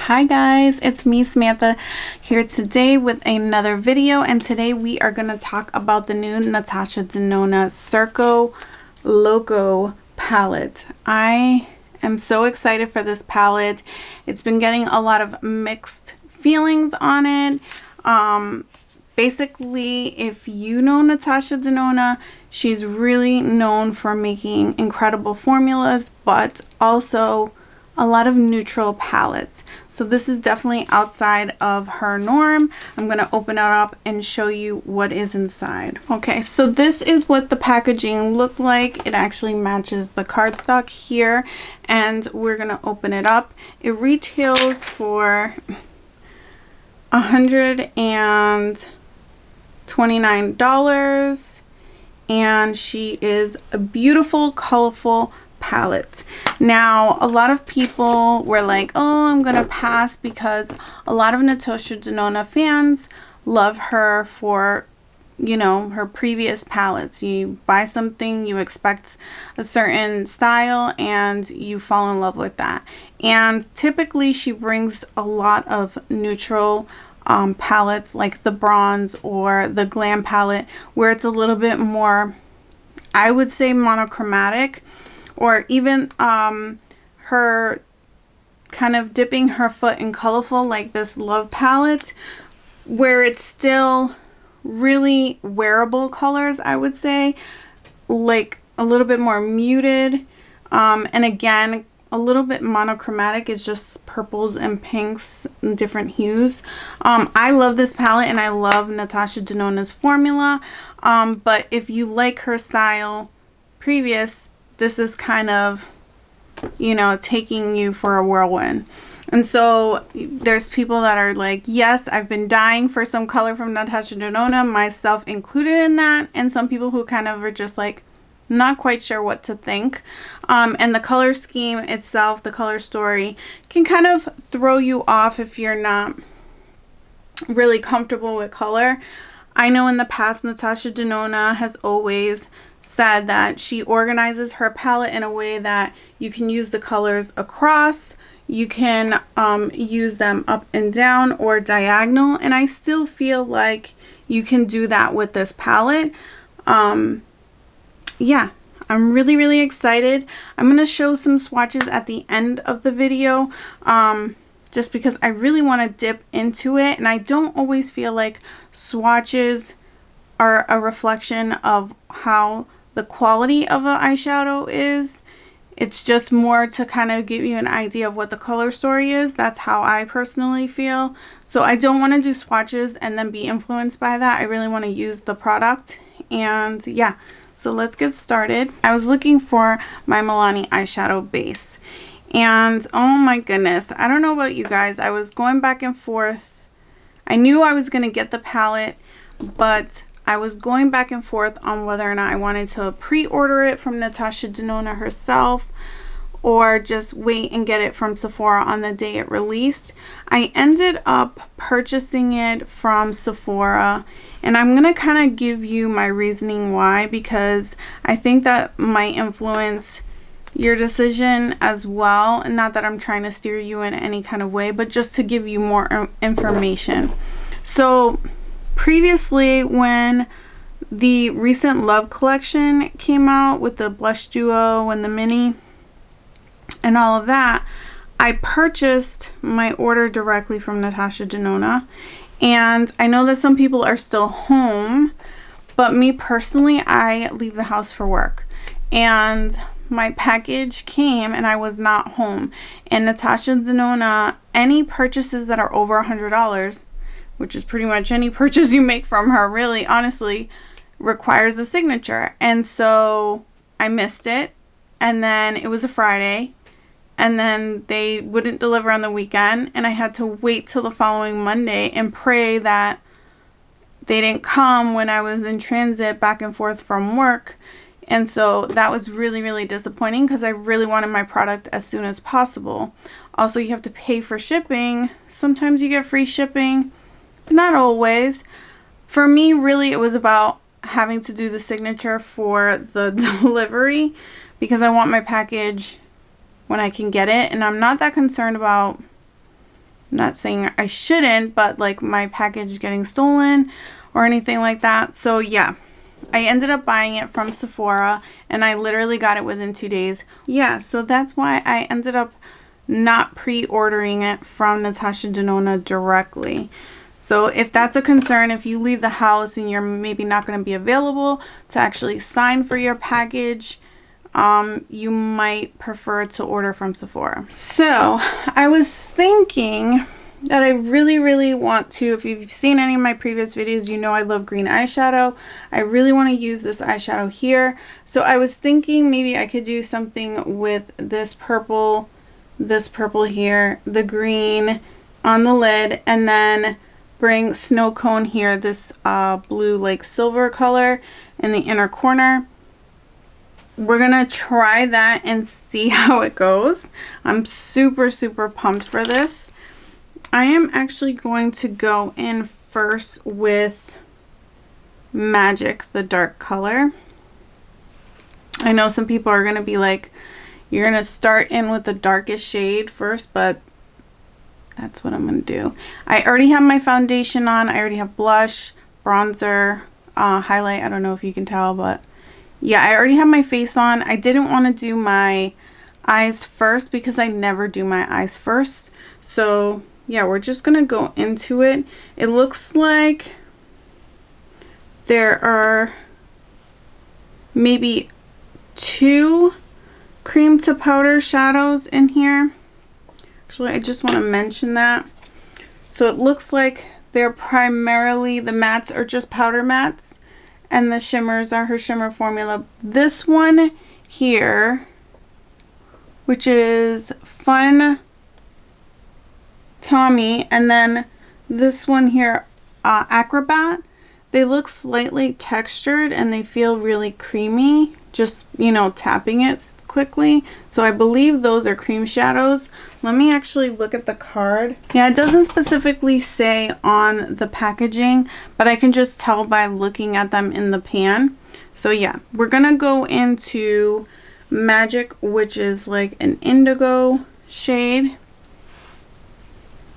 Hi guys, it's me Samantha here today with another video, and today we are going to talk about the new Natasha Denona Circo Loco palette. I am so excited for this palette. It's been getting a lot of mixed feelings on it. Basically, if you know Natasha Denona, she's really known for making incredible formulas, but also a lot of neutral palettes. So this is definitely outside of her norm. I'm going to open it up and show you what is inside. Okay, so this is what the packaging looked like. It actually matches the cardstock here, and we're going to open it up. It retails for $129, and she is a beautiful, colorful palette. Now, a lot of people were like, oh, I'm gonna pass, because a lot of Natasha Denona fans love her for, you know, her previous palettes. You buy something, you expect a certain style, and you fall in love with that. And typically she brings a lot of neutral palettes, like the bronze or the glam palette, where it's a little bit more, I would say, monochromatic, or even her kind of dipping her foot in colorful, like this Love palette, where it's still really wearable colors, I would say, like a little bit more muted, and again a little bit monochromatic. It's just purples and pinks and different hues. I love this palette, and I love Natasha Denona's formula, but if you like her style previous, this is kind of, you know, taking you for a whirlwind. And so there's people that are like, yes, I've been dying for some color from Natasha Denona, myself included in that, and some people who kind of are just like not quite sure what to think. And the color scheme itself, the color story, can kind of throw you off if you're not really comfortable with color. I know in the past Natasha Denona has always said that she organizes her palette in a way that you can use the colors across, you can use them up and down or diagonal, and I still feel like you can do that with this palette. Yeah, I'm really excited. I'm gonna show some swatches at the end of the video, just because I really want to dip into it, and I don't always feel like swatches are a reflection of how the quality of an eyeshadow is. It's just more to kind of give you an idea of what the color story is. That's how I personally feel. So I don't want to do swatches and then be influenced by that. I really want to use the product. And yeah, so let's get started. I was looking for my Milani eyeshadow base, and oh my goodness, I don't know about you guys, I was going back and forth. I knew I was going to get the palette, but I was going back and forth on whether or not I wanted to pre-order it from Natasha Denona herself, or just wait and get it from Sephora on the day it released. I ended up purchasing it from Sephora, and I'm going to kind of give you my reasoning why, because I think that might influence your decision as well. And not that I'm trying to steer you in any kind of way, but just to give you more information. So previously, when the recent Love collection came out with the blush duo and the mini and all of that, I purchased my order directly from Natasha Denona. And I know that some people are still home, but me personally, I leave the house for work, and my package came and I was not home. And Natasha Denona, any purchases that are over $100, which is pretty much any purchase you make from her, really, honestly, requires a signature. And so I missed it, and then it was a Friday, and then they wouldn't deliver on the weekend, and I had to wait till the following Monday and pray that they didn't come when I was in transit back and forth from work. And so that was really disappointing, because I really wanted my product as soon as possible. Also, you have to pay for shipping. Sometimes you get free shipping, not always. For me, really, it was about having to do the signature for the delivery, because I want my package when I can get it, and I'm not that concerned about I'm not saying I shouldn't, but like my package getting stolen or anything like that. So yeah, I ended up buying it from Sephora and I literally got it within 2 days. Yeah, so that's why I ended up not pre-ordering it from Natasha Denona directly. So if that's a concern, if you leave the house and you're maybe not going to be available to actually sign for your package, you might prefer to order from Sephora. So I was thinking that I really want to, if you've seen any of my previous videos, you know I love green eyeshadow. I really want to use this eyeshadow here. So I was thinking maybe I could do something with this purple here, the green on the lid, and then bring snow cone here, this blue like silver color in the inner corner. We're gonna try that and see how it goes. I'm super pumped for this. I am actually going to go in first with Magic, the dark color. I know some people are gonna be like, you're gonna start in with the darkest shade first, but that's what I'm going to do. I already have my foundation on. I already have blush, bronzer, highlight. I don't know if you can tell, but yeah, I already have my face on. I didn't want to do my eyes first because I never do my eyes first. So yeah, we're just going to go into it. It looks like there are maybe 2 cream to powder shadows in here. Actually, I just want to mention that. So it looks like they're primarily, the mattes are just powder mattes and the shimmers are her shimmer formula. This one here, which is Fun Tommy, and then this one here, Acrobat, they look slightly textured and they feel really creamy, just, you know, tapping it quickly. So I believe those are cream shadows. Let me actually look at the card. Yeah, it doesn't specifically say on the packaging, but I can just tell by looking at them in the pan. So yeah, we're gonna go into Magic, which is like an indigo shade.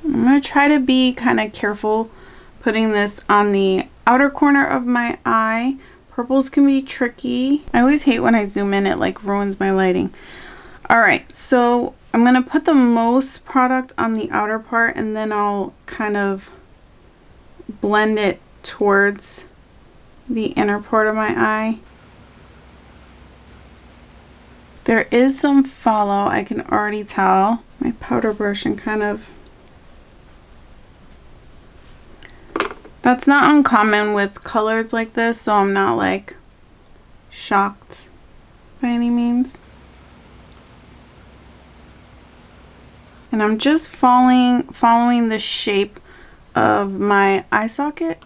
I'm gonna try to be kind of careful putting this on the outer corner of my eye. Purples can be tricky. I always hate when I zoom in, it like ruins my lighting. All right, so I'm gonna put the most product on the outer part and then I'll kind of blend it towards the inner part of my eye. There is some follow, I can already tell. My powder brush and kind of, that's not uncommon with colors like this, so I'm not like shocked by any means. And I'm just following the shape of my eye socket.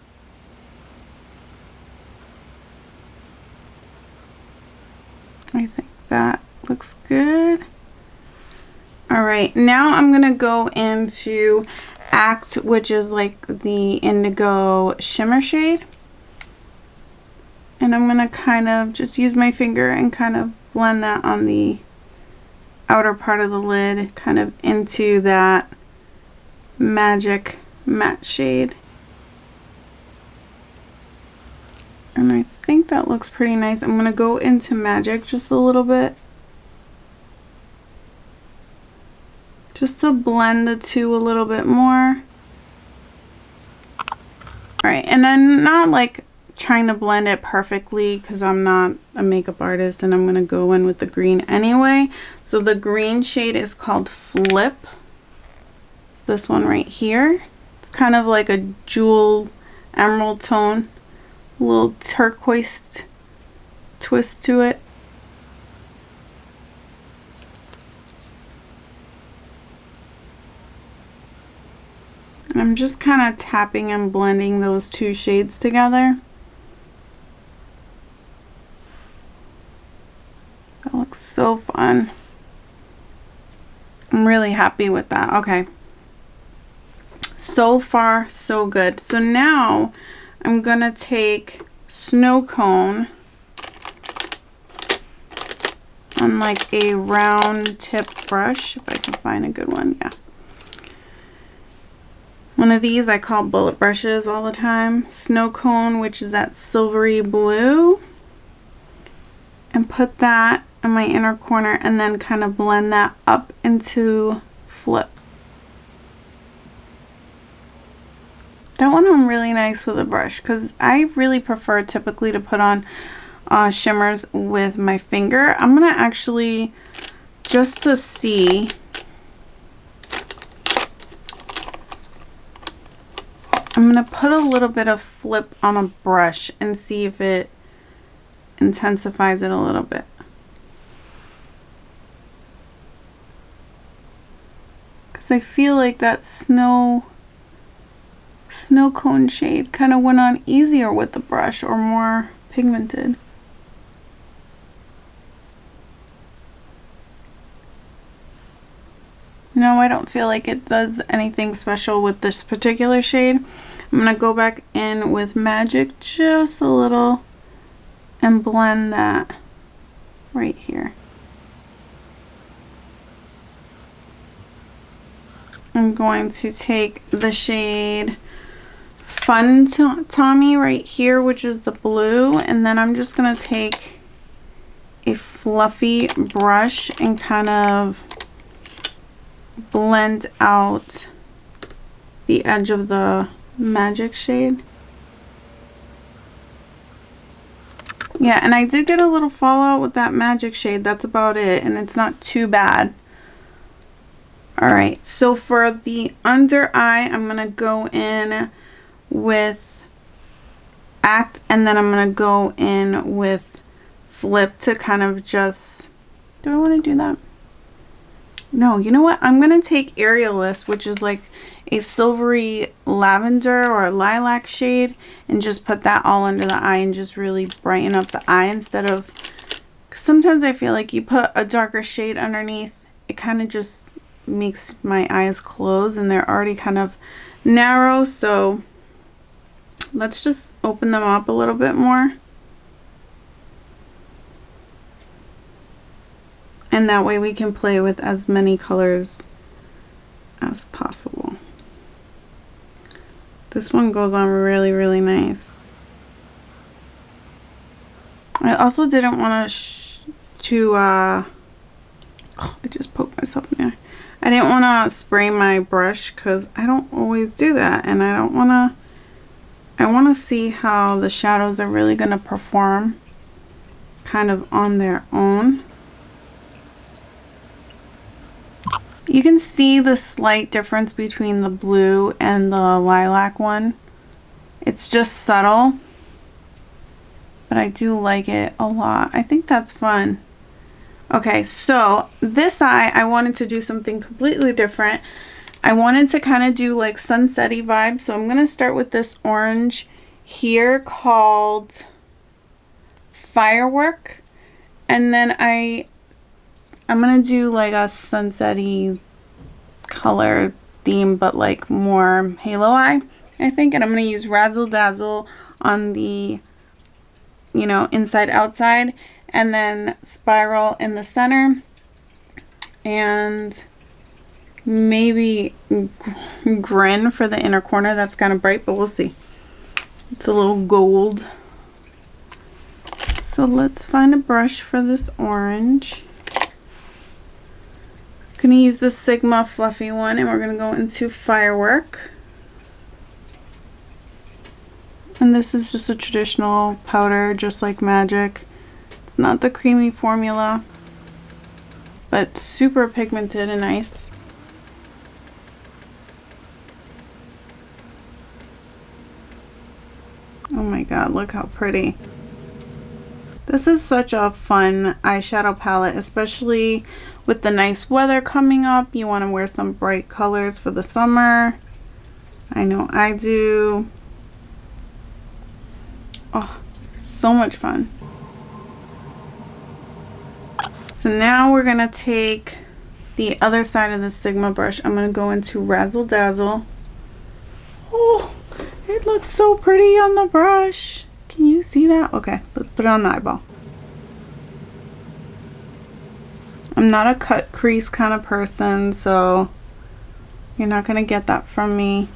I think that looks good. All right, now I'm gonna go into Act, which is like the indigo shimmer shade, and I'm gonna kind of just use my finger and kind of blend that on the outer part of the lid, kind of into that Magic matte shade. And I think that looks pretty nice. I'm gonna go into Magic just a little bit, just to blend the two a little bit more. All right, and I'm not like trying to blend it perfectly because I'm not a makeup artist, and I'm gonna go in with the green anyway. So the green shade is called Flip. It's this one right here. It's kind of like a jewel emerald tone, a little turquoise twist to it. And I'm just kind of tapping and blending those two shades together. That looks so fun. I'm really happy with that. Okay. So far, so good. So now I'm gonna take Snow Cone on like a round tip brush, if I can find a good one. Yeah. One of these I call bullet brushes all the time. Snow cone, which is that silvery blue. And put that in my inner corner and then kind of blend that up into Flip. That went on really nice with a brush because I really prefer typically to put on shimmers with my finger. I'm going to actually, just to see, I'm going to put a little bit of Flip on a brush and see if it intensifies it a little bit. Because I feel like that snow cone shade kind of went on easier with the brush, or more pigmented. No, I don't feel like it does anything special with this particular shade. I'm going to go back in with Magic just a little and blend that right here. I'm going to take the shade Fun Tommy right here, which is the blue, and then I'm just going to take a fluffy brush and kind of blend out the edge of the Magic shade. Yeah, and I did get a little fallout with that Magic shade. That's about it, and it's not too bad. Alright, so for the under eye, I'm going to go in with Act, and then I'm going to go in with Flip to kind of just... Do I want to do that? No, you know what? I'm going to take Aerialist, which is like a silvery lavender or lilac shade, and just put that all under the eye and just really brighten up the eye instead of... Sometimes I feel like you put a darker shade underneath, it kind of just makes my eyes close and they're already kind of narrow. So let's just open them up a little bit more. And that way we can play with as many colors as possible. This one goes on really, really nice. I also didn't want I just poked myself in there. I didn't want to spray my brush because I don't always do that, and I don't want to. I want to see how the shadows are really going to perform kind of on their own. You can see the slight difference between the blue and the lilac one. It's just subtle, but I do like it a lot. I think that's fun. Okay, so this eye, I wanted to do something completely different. I wanted to kind of do like sunset-y vibe, so I'm going to start with this orange here called Firework. And then I'm going to do like a sunset-y color theme, but like more halo eye, I think. And I'm going to use Razzle Dazzle on the, you know, inside outside, and then Spiral in the center, and maybe Grin for the inner corner. That's kind of bright, but we'll see. It's a little gold. So let's find a brush for this orange. I'm going to use the Sigma fluffy one, and we're going to go into Firework. And this is just a traditional powder, just like Magic. It's not the creamy formula, but super pigmented and nice. Oh my god, look how pretty. This is such a fun eyeshadow palette, especially with the nice weather coming up. You want to wear some bright colors for the summer. I know I do. Oh, so much fun. So now we're going to take the other side of the Sigma brush. I'm going to go into Razzle Dazzle. Oh, it looks so pretty on the brush. Can you see that? Okay, let's put it on the eyeball. I'm not a cut crease kind of person, so you're not going to get that from me.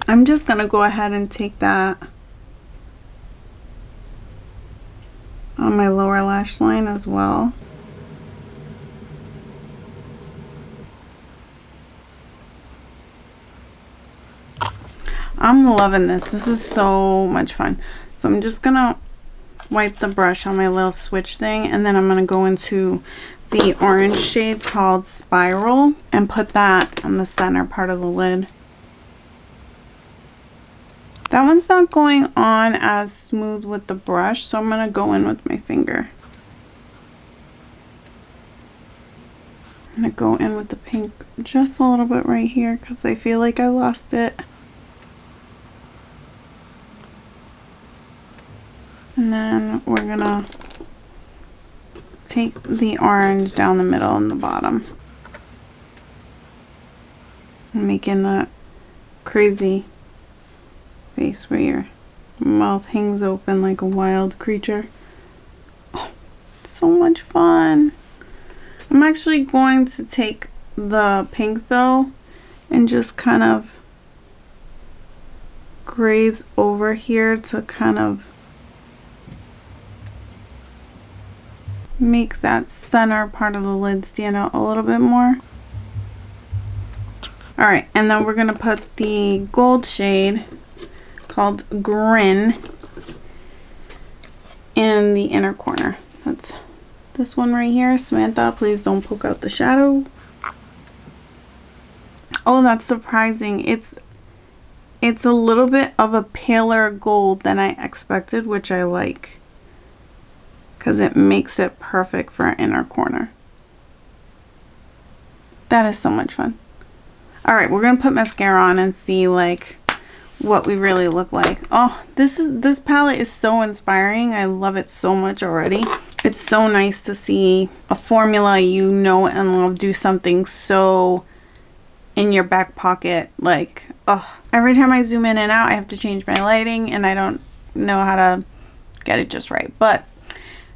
I'm just gonna go ahead and take that on my lower lash line as well. I'm loving this. This is so much fun. So I'm just gonna wipe the brush on my little switch thing, and then I'm gonna go into the orange shade called Spiral and put that on the center part of the lid. That one's not going on as smooth with the brush, so I'm gonna go in with my finger. I'm gonna go in with the pink just a little bit right here because I feel like I lost it. And then we're gonna take the orange down the middle and the bottom. I'm making that crazy face where your mouth hangs open like a wild creature. Oh, so much fun. I'm actually going to take the pink though and just kind of graze over here to kind of make that center part of the lid stand out a little bit more. Alright, and then we're going to put the gold shade called Grin in the inner corner. That's this one right here. Samantha, please don't poke out the shadow. Oh, that's surprising. It's a little bit of a paler gold than I expected, which I like, because it makes it perfect for an inner corner. That is so much fun. All right, we're gonna put mascara on and see like what we really look like. Oh, this palette is so inspiring. I love it so much already. It's so nice to see a formula you know and love do something so in your back pocket. Like, oh, every time I zoom in and out, I have to change my lighting and I don't know how to get it just right. But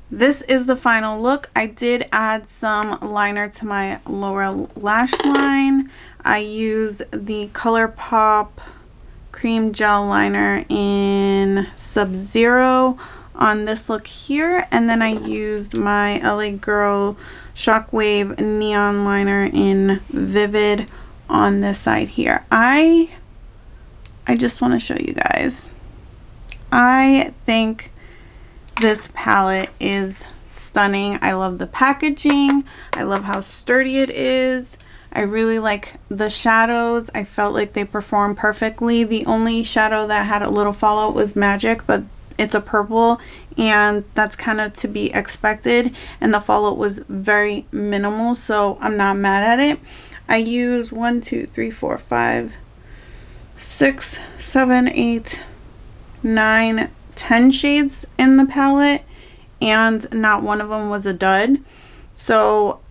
this is the final look. I did add some liner to my lower lash line. I used the ColourPop cream gel liner in Sub-Zero on this look here, and then I used my LA Girl Shockwave neon liner in Vivid on this side here. I just want to show you guys. I think this palette is stunning. I love the packaging. I love how sturdy it is. I really like the shadows. I felt like they performed perfectly. The only shadow that had a little fallout was Magic, but it's a purple and that's kind of to be expected, and the fallout was very minimal, so I'm not mad at it. I use 1, 2, 3, 4, 5, 6, 7, 8, 9, 10 shades in the palette, and not one of them was a dud. So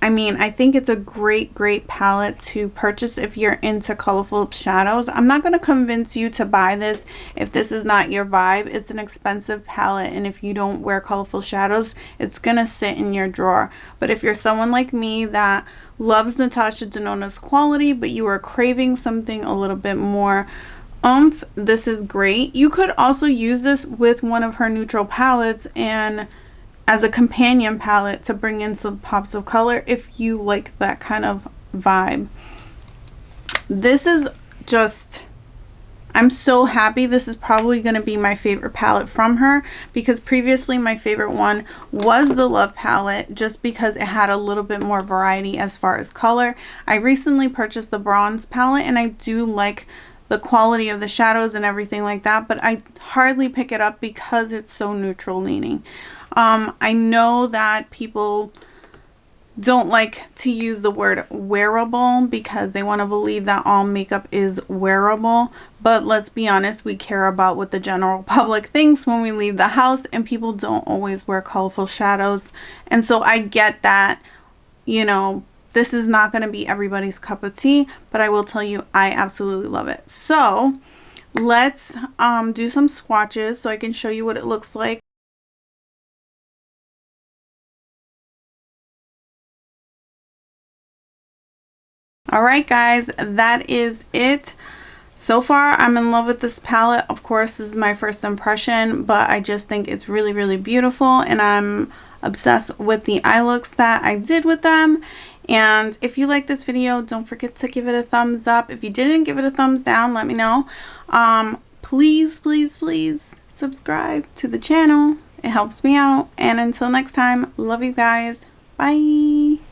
I mean, I think it's a great palette to purchase if you're into colorful shadows. I'm not going to convince you to buy this if this is not your vibe. It's an expensive palette, and if you don't wear colorful shadows, it's going to sit in your drawer. But if you're someone like me that loves Natasha Denona's quality, but you are craving something a little bit more oomph, this is great. You could also use this with one of her neutral palettes and as a companion palette to bring in some pops of color if you like that kind of vibe. This is just, I'm so happy. This is probably going to be my favorite palette from her, because previously my favorite one was the Love palette, just because it had a little bit more variety as far as color. I recently purchased the Bronze palette, and I do like the quality of the shadows and everything like that, but I hardly pick it up because it's so neutral leaning. I know that people don't like to use the word wearable because they want to believe that all makeup is wearable, but let's be honest, we care about what the general public thinks when we leave the house, and people don't always wear colorful shadows. And so I get that, you know, this is not going to be everybody's cup of tea, but I will tell you, I absolutely love it. So let's do some swatches so I can show you what it looks like. All right, guys, that is it. So far, I'm in love with this palette. Of course, this is my first impression, but I just think it's really, really beautiful, and I'm obsessed with the eye looks that I did with them. And if you like this video, don't forget to give it a thumbs up. If you didn't, give it a thumbs down. Let me know. Please, please, please subscribe to the channel. It helps me out. And until next time, love you guys. Bye.